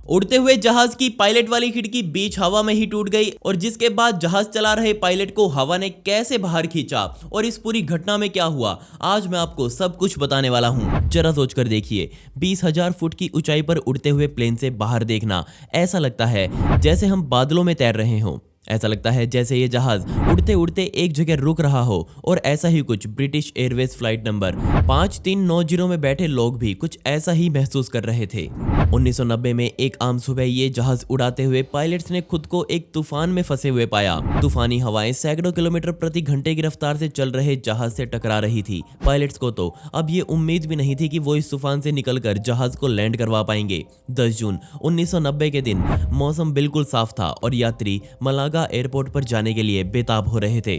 उड़ते हुए जहाज की पायलट वाली खिड़की बीच हवा में ही टूट गई और जिसके बाद जहाज चला रहे पायलट को हवा ने कैसे बाहर खींचा और इस पूरी घटना में क्या हुआ, आज मैं आपको सब कुछ बताने वाला हूँ। जरा सोच कर देखिए, 20,000 फुट की ऊंचाई पर उड़ते हुए प्लेन से बाहर देखना ऐसा लगता है जैसे हम बादलों में तैर रहे हों। ऐसा लगता है जैसे ये जहाज उड़ते उड़ते एक जगह रुक रहा हो और ऐसा ही कुछ ब्रिटिश एयरवेज फ्लाइट नंबर 5390 में बैठे लोग भी कुछ ऐसा ही महसूस कर रहे थे। 1990 में एक आम सुबह ये जहाज उड़ाते हुए पायलट्स ने खुद को एक तूफान में फंसे हुए पाया। तूफानी हवाएं सैकड़ों किलोमीटर प्रति घंटे की रफ्तार से चल रहे जहाज से टकरा रही थी। पायलट्स को तो अब ये उम्मीद भी नहीं थी कि वो इस तूफान से निकलकर जहाज को लैंड करवा पाएंगे। 10 जून 1990 के दिन मौसम बिल्कुल साफ था और यात्री मलागा एयरपोर्ट पर जाने के लिए बेताब हो रहे थे,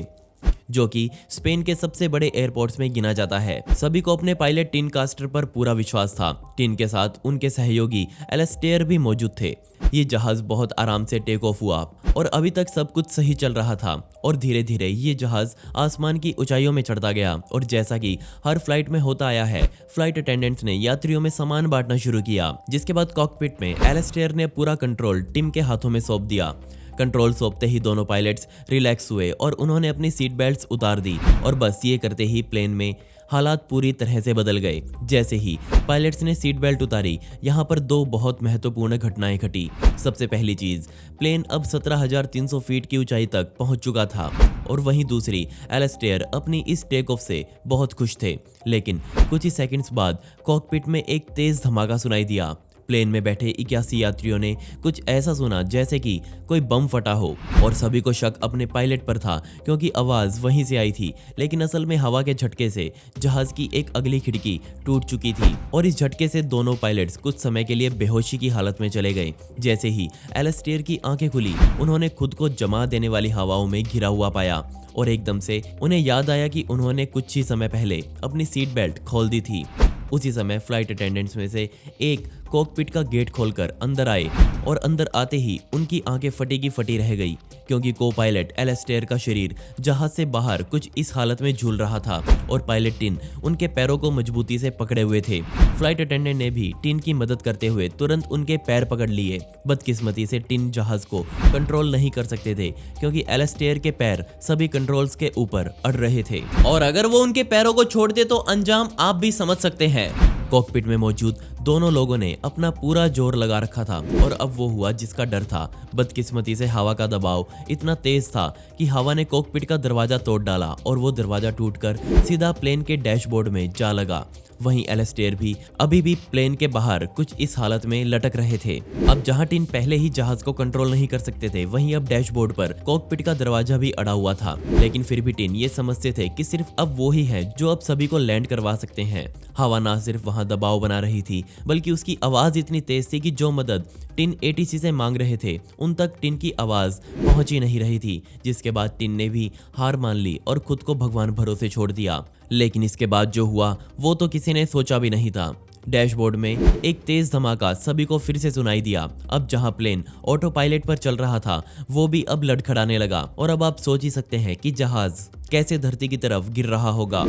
जो कि स्पेन के सबसे बड़े एयरपोर्ट्स में गिना जाता है। सभी को अपने पायलट टिन कास्टर पर पूरा विश्वास था। टिन के साथ उनके सहयोगी एलेस्टेयर भी मौजूद थे। ये जहाज बहुत आराम से टेक ऑफ हुआ और अभी तक सब कुछ सही चल रहा था और धीरे धीरे ये जहाज आसमान की ऊंचाइयों में चढ़ता गया और जैसा कि हर फ्लाइट में होता आया है, फ्लाइट अटेंडेंट्स ने यात्रियों में सामान बांटना शुरू किया, जिसके बाद कॉकपिट में एलेस्टेयर ने पूरा कंट्रोल टिम के हाथों में सौंप दिया। कंट्रोल सौंपते ही दोनों पायलट्स रिलैक्स हुए और उन्होंने अपनी सीट बेल्ट्स उतार दी और बस ये करते ही प्लेन में हालात पूरी तरह से बदल गए। जैसे ही पायलट्स ने सीट बेल्ट उतारी, यहाँ पर दो बहुत महत्वपूर्ण घटनाएं घटी। सबसे पहली चीज, प्लेन अब 17,300 फीट की ऊंचाई तक पहुंच चुका था और वहीं दूसरी, एलेस्टेयर अपनी इस टेक ऑफ से बहुत खुश थे। लेकिन कुछ ही सेकंड्स बाद कॉकपिट में एक तेज धमाका सुनाई दिया। प्लेन में बैठे 81 यात्रियों ने कुछ ऐसा सुना जैसे कि कोई बम फटा हो और सभी को शक अपने पायलट पर था क्योंकि आवाज वहीं से आई थी। लेकिन असल में हवा के झटके से जहाज की एक अगली खिड़की टूट चुकी थी और इस झटके से दोनों पायलट्स कुछ समय के लिए बेहोशी की हालत में चले गए। जैसे ही एलेस्टेयर की आंखें खुली, उन्होंने खुद को जमा देने वाली हवाओं में घिरा हुआ पाया और एकदम से उन्हें याद आया कि उन्होंने कुछ ही समय पहले अपनी सीट बेल्ट खोल दी थी। उसी समय फ्लाइट अटेंडेंट्स में से एक कॉकपिट का गेट खोलकर अंदर आए और अंदर आते ही उनकी आंखें फटी की फटी रह गई क्योंकि को पायलट एलेस्टेयर का शरीर जहाज से बाहर कुछ इस हालत में झूल रहा था और पायलट टिन उनके पैरों को मजबूती से पकड़े हुए थे। फ्लाइट अटेंडेंट ने भी टिन की मदद करते हुए तुरंत उनके पैर पकड़ लिए। बदकिस्मती से टिन जहाज को कंट्रोल नहीं कर सकते थे क्योंकि एलेस्टेयर के पैर सभी कंट्रोल्स के ऊपर अड़ रहे थे और अगर वो उनके पैरों को छोड़ दे तो अंजाम आप भी समझ सकते हैं। कॉकपिट में मौजूद दोनों लोगों ने अपना पूरा जोर लगा रखा था और अब वो हुआ जिसका डर था। बदकिस्मती से हवा का दबाव इतना तेज था कि हवा ने कॉकपिट का दरवाजा तोड़ डाला और वो दरवाजा टूटकर सीधा प्लेन के डैशबोर्ड में जा लगा। वहीं एलेस्टेयर भी अभी भी प्लेन के बाहर कुछ इस हालत में लटक रहे थे। अब जहां टिन पहले ही जहाज को कंट्रोल नहीं कर सकते थे, वहीं अब डैशबोर्ड पर कॉकपिट का दरवाजा भी अड़ा हुआ था। लेकिन फिर भी टिन ये समझते थे कि सिर्फ अब वो ही है जो अब सभी को लैंड करवा सकते हैं। हवा ना सिर्फ वहां दबाव बना रही थी बल्कि उसकी आवाज इतनी तेज थी कि जो मदद टिन एटीसी से मांग रहे थे उन तक टिन की आवाज पहुंच ही नहीं रही थी। जिसके बाद टिन ने भी हार मान ली और खुद को भगवान भरोसे छोड़ दिया। लेकिन इसके बाद जो हुआ वो तो किसी ने सोचा भी नहीं था। डैशबोर्ड में एक तेज धमाका सभी को फिर से सुनाई दिया। अब जहां प्लेन ऑटो पायलट पर चल रहा था वो भी अब लड़खड़ाने लगा और अब आप सोच ही सकते हैं कि जहाज कैसे धरती की तरफ गिर रहा होगा।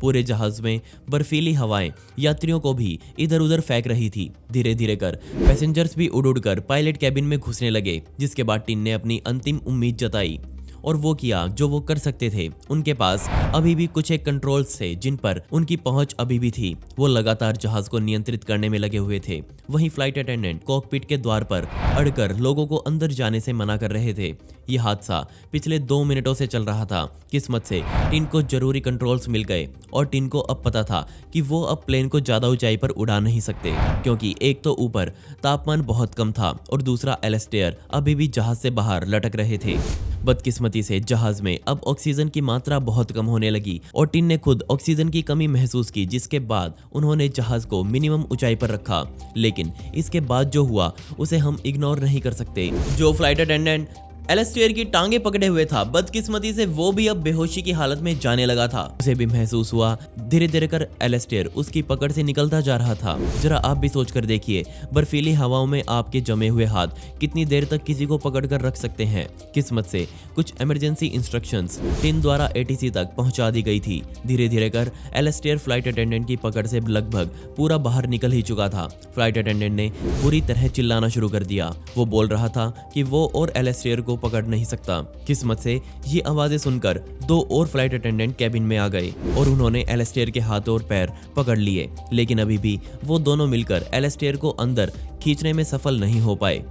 पूरे जहाज में बर्फीली हवाएं यात्रियों को भी इधर उधर फेंक रही थी। धीरे धीरे कर पैसेंजर्स भी उड़ उड़कर पायलट कैबिन में घुसने लगे। जिसके बाद टिन ने अपनी अंतिम उम्मीद जताई और वो किया जो वो कर सकते थे। उनके पास अभी भी कुछ एक कंट्रोल्स थे जिन पर उनकी पहुंच अभी भी थी। वो लगातार जहाज को नियंत्रित करने में लगे हुए थे। वहीं फ्लाइट अटेंडेंट कॉकपिट के द्वार पर अड़कर लोगों को अंदर जाने से मना कर रहे थे। ये हादसा पिछले 2 मिनटों से चल रहा था। किस्मत से टिन को जरूरी कंट्रोल्स मिल गए और टिन को अब पता था कि वो अब प्लेन को ज्यादा ऊंचाई पर उड़ा नहीं सकते क्योंकि एक तो ऊपर तापमान बहुत कम था और दूसरा एलेस्टेयर अभी भी जहाज से बाहर लटक रहे थे। बदकिस्मती से जहाज में अब ऑक्सीजन की मात्रा बहुत कम होने लगी और टिन ने खुद ऑक्सीजन की कमी महसूस की, जिसके बाद उन्होंने जहाज को मिनिमम ऊंचाई पर रखा। लेकिन इसके बाद जो हुआ उसे हम इग्नोर नहीं कर सकते। जो फ्लाइट अटेंडेंट एलेस्टेयर की टांगे पकड़े हुए था। बदकिस्मती से वो भी अब बेहोशी की हालत में जाने लगा था। उसे भी महसूस हुआ धीरे धीरे कर एलेस्टेयर उसकी पकड़ से निकलता जा रहा था। जरा आप भी सोच कर देखिए, बर्फीली हवाओं में आपके जमे हुए हाथ कितनी देर तक किसी को पकड़ कर रख सकते हैं। किस्मत से कुछ इमरजेंसी इंस्ट्रक्शंस टिन द्वारा एटीसी तक पहुंचा दी गई थी। धीरे धीरे कर एलेस्टेयर फ्लाइट अटेंडेंट की पकड़ से लगभग पूरा बाहर निकल ही चुका था। फ्लाइट अटेंडेंट ने बुरी तरह चिल्लाना शुरू कर दिया। वो बोल रहा था कि वो और एलेस्टेयर को पकड़ नहीं सकता। किस्मत से ये आवाजें सुनकर 2 और फ्लाइट अटेंडेंट कैबिन में आ गए और उन्होंने एलेस्टेयर के हाथ और पैर पकड़ लिए, लेकिन अभी भी वो दोनों मिलकर एलेस्टेयर को अंदर खींचने में सफल नहीं हो पाए।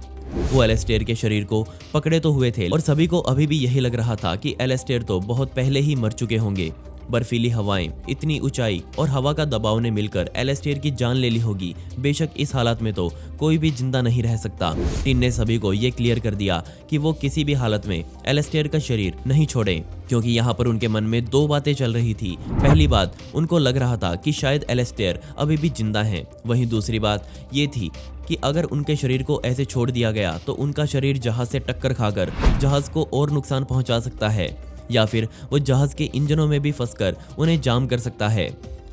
वो एलेस्टेयर के शरीर को पकड़े तो हुए थे और सभी को अभी भी यही लग रहा था कि एलेस्टेयर तो बहुत पहले ही मर चुके होंगे। बर्फीली हवाएं, इतनी ऊंचाई और हवा का दबाव ने मिलकर एलेस्टेयर की जान ले ली होगी। बेशक इस हालत में तो कोई भी जिंदा नहीं रह सकता। टिन ने सभी को ये क्लियर कर दिया कि वो किसी भी हालत में एलेस्टेयर का शरीर नहीं छोड़ें, क्योंकि यहाँ पर उनके मन में 2 बातें चल रही थी। पहली बात, उनको लग रहा था कि शायद एलेस्टेयर अभी भी जिंदा हैं। वहीं दूसरी बात ये थी कि अगर उनके शरीर को ऐसे छोड़ दिया गया तो उनका शरीर जहाज से टक्कर खाकर जहाज को और नुकसान पहुंचा सकता है, या फिर वो जहाज के इंजनों में भी फंसकर उन्हें जाम कर सकता है।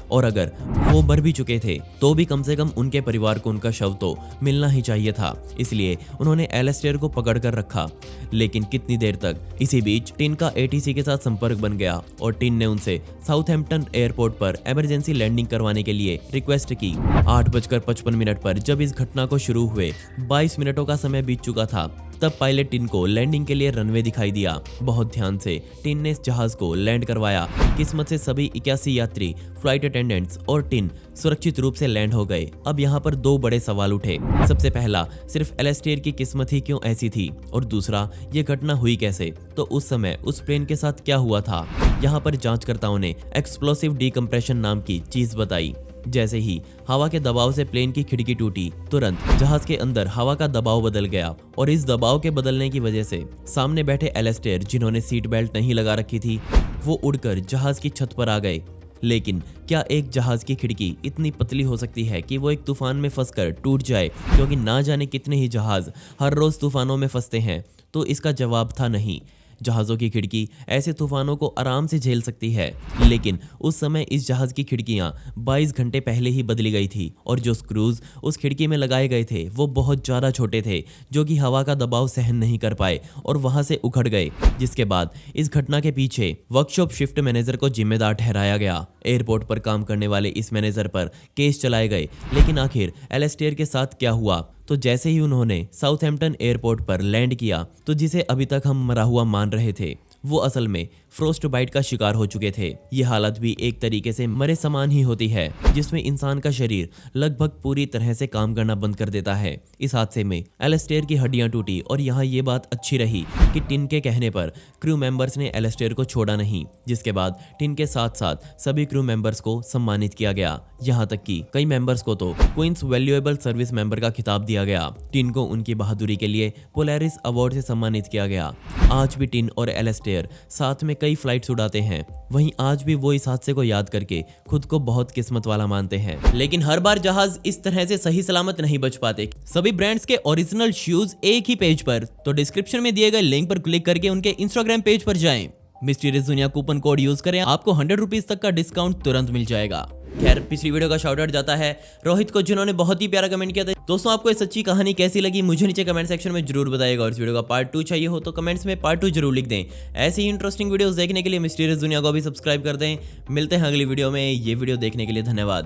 और अगर वो मर भी चुके थे तो भी कम से कम उनके परिवार को उनका शव तो मिलना ही चाहिए था। इसलिए उन्होंने एलेस्टेयर को पकड़ कर रखा, लेकिन कितनी देर तक। इसी बीच टिन का एटीसी के साथ संपर्क बन गया और टिन ने उनसे साउथहैम्पटन एयरपोर्ट पर इमरजेंसी लैंडिंग करवाने के लिए रिक्वेस्ट की। 8:55 पर जब इस घटना को शुरू हुए 22 मिनटों का समय बीत चुका था, तब पायलट टिन को लैंडिंग के लिए रनवे दिखाई दिया। बहुत ध्यान से टिन ने इस जहाज को लैंड करवाया। किस्मत से सभी 81 यात्री, फ्लाइट अटेंडेंट्स और टिन सुरक्षित रूप से लैंड हो गए। अब यहाँ पर 2 बड़े सवाल उठे। सबसे पहला, सिर्फ एलेस्टेयर की किस्मत ही क्यों ऐसी थी, और दूसरा, ये घटना हुई कैसे। तो उस समय उस प्लेन के साथ क्या हुआ था। यहाँ पर जांचकर्ताओं ने एक्सप्लोसिव डीकम्प्रेशन नाम की चीज बताई। जैसे ही हवा के दबाव से प्लेन की खिड़की टूटी, तुरंत जहाज के अंदर हवा का दबाव बदल गया और इस दबाव के बदलने की वजह से सामने बैठे एलेस्टेयर, जिन्होंने सीट बेल्ट नहीं लगा रखी थी, वो उड़कर जहाज की छत पर आ गए। लेकिन क्या एक जहाज की खिड़की इतनी पतली हो सकती है कि वो एक तूफान में फंसकर टूट जाए, क्योंकि ना जाने कितने ही जहाज हर रोज तूफानों में फंसते हैं। तो इसका जवाब था नहीं। जहाज़ों की खिड़की ऐसे तूफानों को आराम से झेल सकती है, लेकिन उस समय इस जहाज की खिड़कियां 22 घंटे पहले ही बदली गई थी और जो स्क्रूज उस खिड़की में लगाए गए थे वो बहुत ज़्यादा छोटे थे, जो कि हवा का दबाव सहन नहीं कर पाए और वहां से उखड़ गए। जिसके बाद इस घटना के पीछे वर्कशॉप शिफ्ट मैनेजर को जिम्मेदार ठहराया गया। एयरपोर्ट पर काम करने वाले इस मैनेजर पर केस चलाए गए। लेकिन आखिर एलेस्टेयर के साथ क्या हुआ? तो जैसे ही उन्होंने साउथहैम्पटन एयरपोर्ट पर लैंड किया, तो जिसे अभी तक हम मरा हुआ मान रहे थे, वो असल में फ्रोस्ट बाइट का शिकार हो चुके थे। ये हालत भी एक तरीके से मरे समान ही होती है, जिसमें इंसान का शरीर लगभग पूरी तरह से काम करना बंद कर देता है। इस हादसे में एलेस्टेयर की हड्डियां टूटी और यहाँ ये बात अच्छी रही कि टिन के कहने पर क्रू मेंबर्स ने एलेस्टेयर को छोड़ा नहीं, जिसके बाद टिन के साथ साथ सभी क्रू मेंबर्स को सम्मानित किया गया। यहाँ तक कि कई मेंबर्स को तो क्वींस वैल्यूएबल सर्विस मेंबर का खिताब दिया गया। टिन को उनकी बहादुरी के लिए पोलैरिस अवार्ड से सम्मानित किया गया। आज भी टिन और एलेस्टेयर साथ में कई फ्लाइट्स उड़ाते हैं। वहीं आज भी वो इस हादसे को याद करके खुद को बहुत किस्मत वाला मानते हैं। लेकिन हर बार जहाज इस तरह से सही सलामत नहीं बच पाते। सभी ब्रांड्स के ओरिजिनल शूज एक ही पेज पर, तो डिस्क्रिप्शन में दिए गए लिंक पर क्लिक करके उनके इंस्टाग्राम पेज पर जाएं। मिस्टीरियस दुनिया कूपन कोड यूज करें, आपको 100 रुपीज तक का डिस्काउंट तुरंत मिल जाएगा। खैर, पिछली वीडियो का शाउट आउट जाता है रोहित को, जिन्होंने बहुत ही प्यारा कमेंट किया था। दोस्तों, आपको ये सच्ची कहानी कैसी लगी मुझे नीचे कमेंट सेक्शन में जरूर बताइएगा, और इस वीडियो का पार्ट 2 चाहिए हो तो कमेंट्स में पार्ट 2 जरूर लिख दें। ऐसी ही इंटरेस्टिंग वीडियोस देखने के लिए मिस्टीरियस दुनिया को भी सब्सक्राइब कर दें। मिलते हैं अगली वीडियो में। ये वीडियो देखने के लिए धन्यवाद।